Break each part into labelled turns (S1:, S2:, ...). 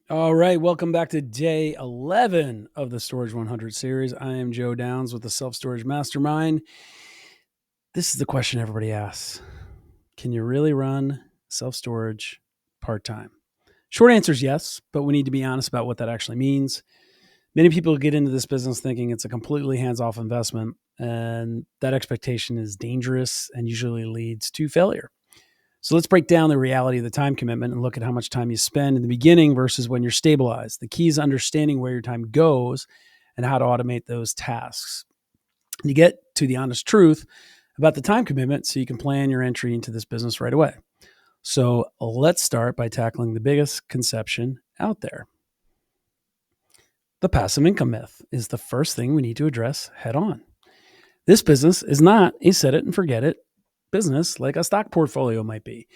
S1: All right, welcome back to day 11 of the Storage 100 series. I am Joe Downs with the Self Storage Mastermind. This is the question everybody asks. Can you really run self storage part time? Short answer is yes, but we need to be honest about what that actually means. Many people get into this business thinking it's a completely hands off investment, and that expectation is dangerous and usually leads to failure. So let's break down the reality of the time commitment and look at how much time you spend in the beginning versus when you're stabilized. The key is understanding where your time goes and how to automate those tasks. You get to the honest truth about the time commitment so you can plan your entry into this business right away. So let's start by tackling the biggest conception out there. The passive income myth is the first thing we need to address head on. This business is not a set it and forget it business like a stock portfolio might be.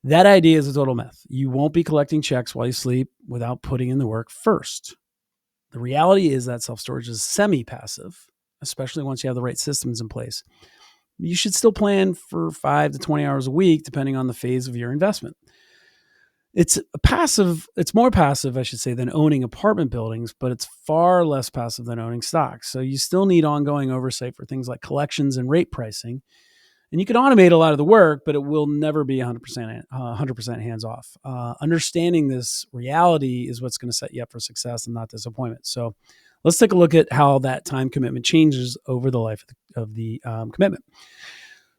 S1: That idea is a total myth. You won't be collecting checks while you sleep without putting in the work first. The reality is that self storage is semi passive, especially once you have the right systems in place. You should still plan for 5 to 20 hours a week, depending on the phase of your investment. It's more passive, I should say, than owning apartment buildings, but it's far less passive than owning stocks. So you still need ongoing oversight for things like collections and rate pricing. And you can automate a lot of the work, but it will never be 100% hands off. Understanding this reality is what's going to set you up for success and not disappointment. So let's take a look at how that time commitment changes over the life of the commitment.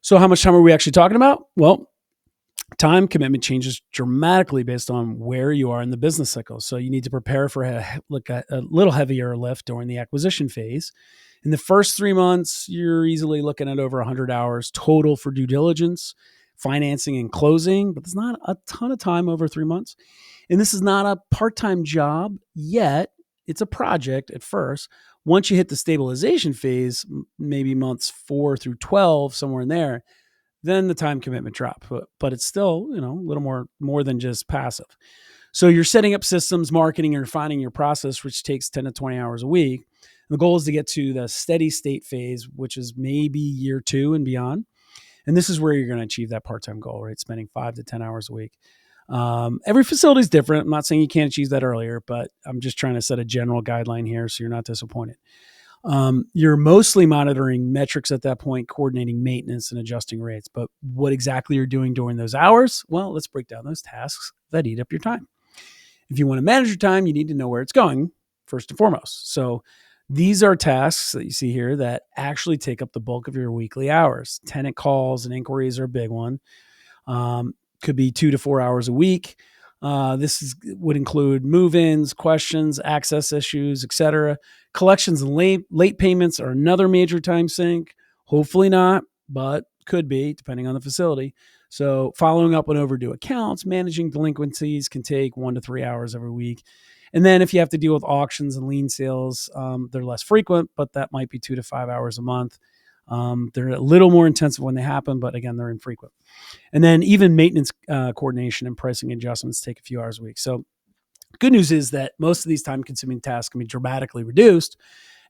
S1: So how much time are we actually talking about? Well, time commitment changes dramatically based on where you are in the business cycle. So you need to prepare for a little heavier lift during the acquisition phase. In the first 3 months, you're easily looking at over 100 hours total for due diligence, financing, and closing, but there's not a ton of time over 3 months. And this is not a part-time job yet. It's a project at first. Once you hit the stabilization phase, maybe months 4 through 12, somewhere in there, then the time commitment drops. But it's still, a little more than just passive. So you're setting up systems, marketing, and refining your process, which takes 10 to 20 hours a week. And the goal is to get to the steady state phase, which is maybe year 2 and beyond. And this is where you're going to achieve that part-time goal, right? Spending 5 to 10 hours a week. Every facility is different. I'm not saying you can't achieve that earlier, but I'm just trying to set a general guideline here so you're not disappointed. You're mostly monitoring metrics at that point, coordinating maintenance and adjusting rates. But what exactly you're doing during those hours? Well, let's break down those tasks that eat up your time. If you want to manage your time, you need to know where it's going first and foremost. So these are tasks that you see here that actually take up the bulk of your weekly hours. Tenant calls and inquiries are a big one. Could be 2 to 4 hours a week. Would include move-ins, questions, access issues, etc. Collections and late payments are another major time sink. Hopefully not, but could be depending on the facility. So following up on overdue accounts, managing delinquencies can take 1 to 3 hours every week. And then if you have to deal with auctions and lien sales, they're less frequent, but that might be 2 to 5 hours a month. They're a little more intensive when they happen, but again, they're infrequent. And then even maintenance coordination and pricing adjustments take a few hours a week. So good news is that most of these time-consuming tasks can be dramatically reduced,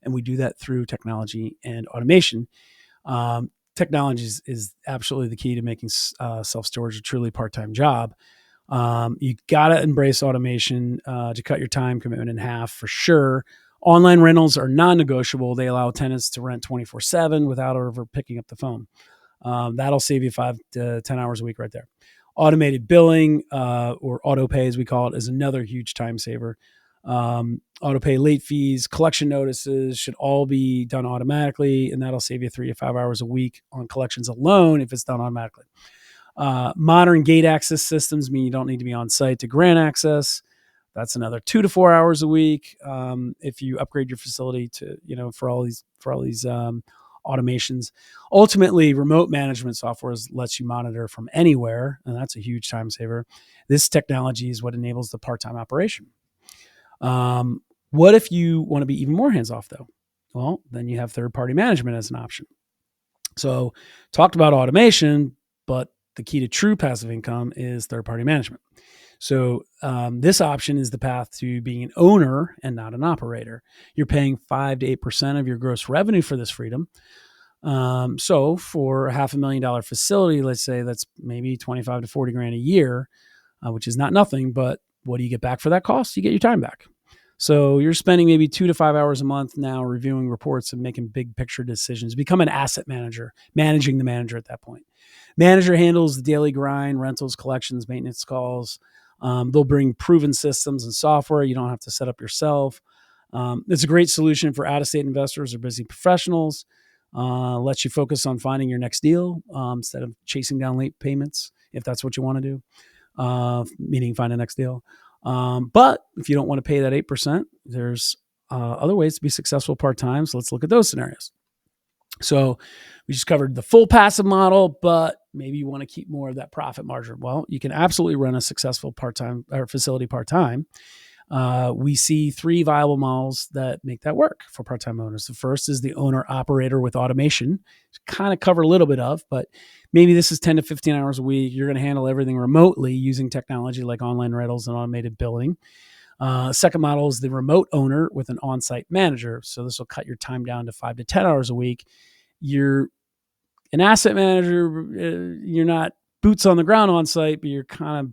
S1: and we do that through technology and automation. Technology is absolutely the key to making self-storage a truly part-time job. You got to embrace automation to cut your time commitment in half for sure. Online rentals are non-negotiable. They allow tenants to rent 24/7 without ever picking up the phone. That'll save you 5 to 10 hours a week right there. Automated billing, or Autopay as we call it, is another huge time saver. Autopay late fees, collection notices should all be done automatically, and that'll save you 3 to 5 hours a week on collections alone if it's done automatically. Modern gate access systems mean you don't need to be on site to grant access. That's another 2 to 4 hours a week. If you upgrade your facility to, for all these automations. Ultimately, remote management software lets you monitor from anywhere, and that's a huge time saver. This technology is what enables the part-time operation. What if you want to be even more hands-off, though? Well, then you have third-party management as an option. So talked about automation, but the key to true passive income is third-party management. So this option is the path to being an owner and not an operator. You're paying 5 to 8% of your gross revenue for this freedom. So for a $500,000 facility, let's say that's maybe 25 to 40 grand a year, which is not nothing, but what do you get back for that cost? You get your time back. So you're spending maybe 2 to 5 hours a month now reviewing reports and making big picture decisions. Become an asset manager, managing the manager at that point. Manager handles the daily grind, rentals, collections, maintenance calls. They'll bring proven systems and software you don't have to set up yourself. It's a great solution for out-of-state investors or busy professionals. Lets you focus on finding your next deal instead of chasing down late payments, if that's what you want to do, meaning find a next deal. But if you don't want to pay that 8%, there's other ways to be successful part-time. So let's look at those scenarios. So we just covered the full passive model, but maybe you want to keep more of that profit margin. Well, you can absolutely run a successful part-time or facility part-time. We see 3 viable models that make that work for part-time owners. The first is the owner-operator with automation. Kind of cover a little bit of, but maybe this is 10 to 15 hours a week. You're going to handle everything remotely using technology like online rentals and automated billing. Second model is the remote owner with an on-site manager. So this will cut your time down to 5 to 10 hours a week. You're an asset manager. You're not boots on the ground on site, but you're kind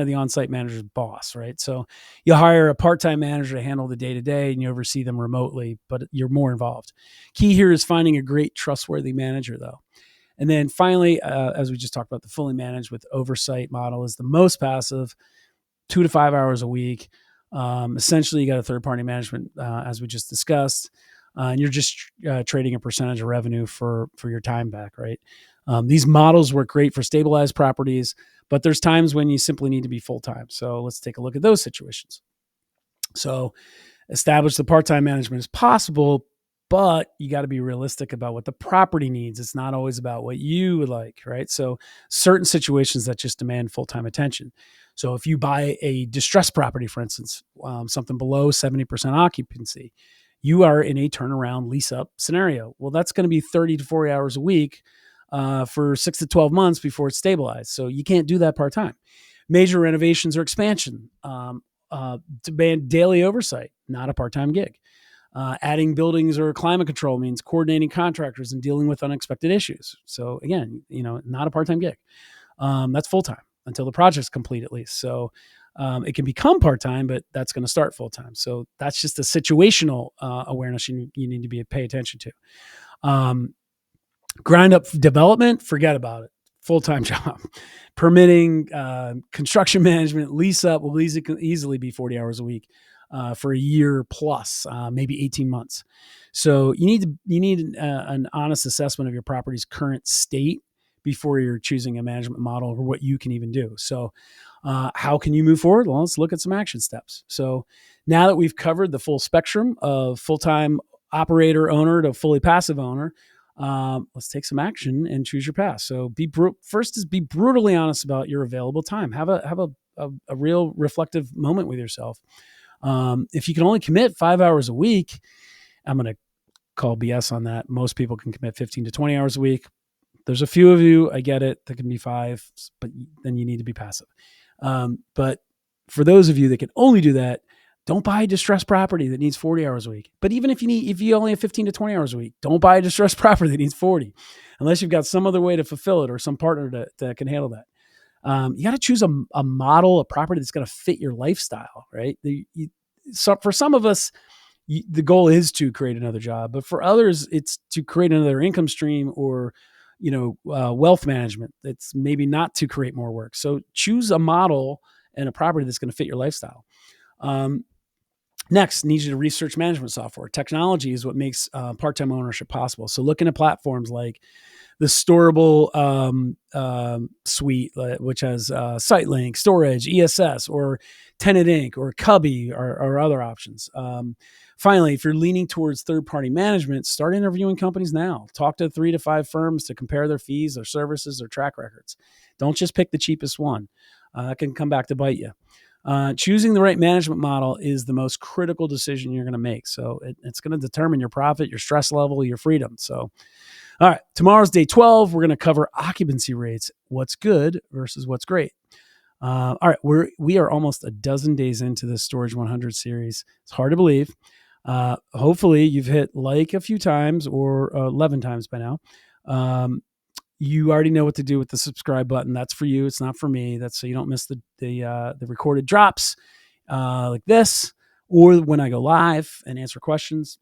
S1: of the on-site manager's boss, right? So you hire a part-time manager to handle the day-to-day and you oversee them remotely, but you're more involved. Key here is finding a great, trustworthy manager, though. And then finally, as we just talked about, the fully managed with oversight model is the most passive, 2 to 5 hours a week. Essentially, you got a third-party management, as we just discussed, and you're just trading a percentage of revenue for your time back, right? These models work great for stabilized properties, but there's times when you simply need to be full-time. So let's take a look at those situations. So establish the part-time management is possible, but you got to be realistic about what the property needs. It's not always about what you would like, right? So certain situations that just demand full-time attention. So if you buy a distressed property, for instance, something below 70% occupancy, you are in a turnaround lease-up scenario. Well, that's going to be 30 to 40 hours a week for 6 to 12 months before it's stabilized. So you can't do that part-time. Major renovations or expansion demand daily oversight, not a part-time gig. Adding buildings or climate control means coordinating contractors and dealing with unexpected issues. So again, not a part-time gig. That's full-time until the project's complete, at least. So it can become part-time, but that's going to start full-time. So that's just a situational awareness you need to pay attention to. Grind up development, forget about it. Full-time job. Permitting, construction management, lease up will easily be 40 hours a week for a year plus, maybe 18 months. So you need an honest assessment of your property's current state before you're choosing a management model or what you can even do. So how can you move forward? Well, let's look at some action steps. So now that we've covered the full spectrum of full-time operator owner to fully passive owner, let's take some action and choose your path. So first is be brutally honest about your available time. Have a real reflective moment with yourself. If you can only commit 5 hours a week, I'm going to call BS on that. Most people can commit 15 to 20 hours a week. There's a few of you, I get it, that can be 5, but then you need to be passive. But for those of you that can only do that, don't buy a distressed property that needs 40 hours a week. But even if you only have 15 to 20 hours a week, don't buy a distressed property that needs 40, unless you've got some other way to fulfill it or some partner that can handle that. You got to choose a model, a property that's going to fit your lifestyle, right? So for some of us, the goal is to create another job, but for others, it's to create another income stream or wealth management. It's maybe not to create more work. So choose a model and a property that's going to fit your lifestyle. Next, need you to research management software. Technology is what makes part-time ownership possible. So looking at platforms like the Storable suite, which has SiteLink, Storage, ESS, or Tenant Inc., or Cubby, or other options. Finally, if you're leaning towards third-party management, start interviewing companies now. Talk to 3 to 5 firms to compare their fees, their services, their track records. Don't just pick the cheapest one. That can come back to bite you. Choosing the right management model is the most critical decision you're going to make. So it's going to determine your profit, your stress level, your freedom. So, all right, tomorrow's day 12. We're going to cover occupancy rates, what's good versus what's great. All right, we are almost a dozen days into this Storage 100 series. It's hard to believe. Hopefully you've hit like a few times or 11 times by now. You already know what to do with the subscribe button. That's for you. It's not for me. That's so you don't miss the recorded drops like this, or when I go live and answer questions.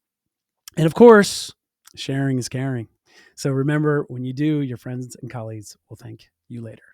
S1: And of course, sharing is caring. So remember, when you do, your friends and colleagues will thank you later.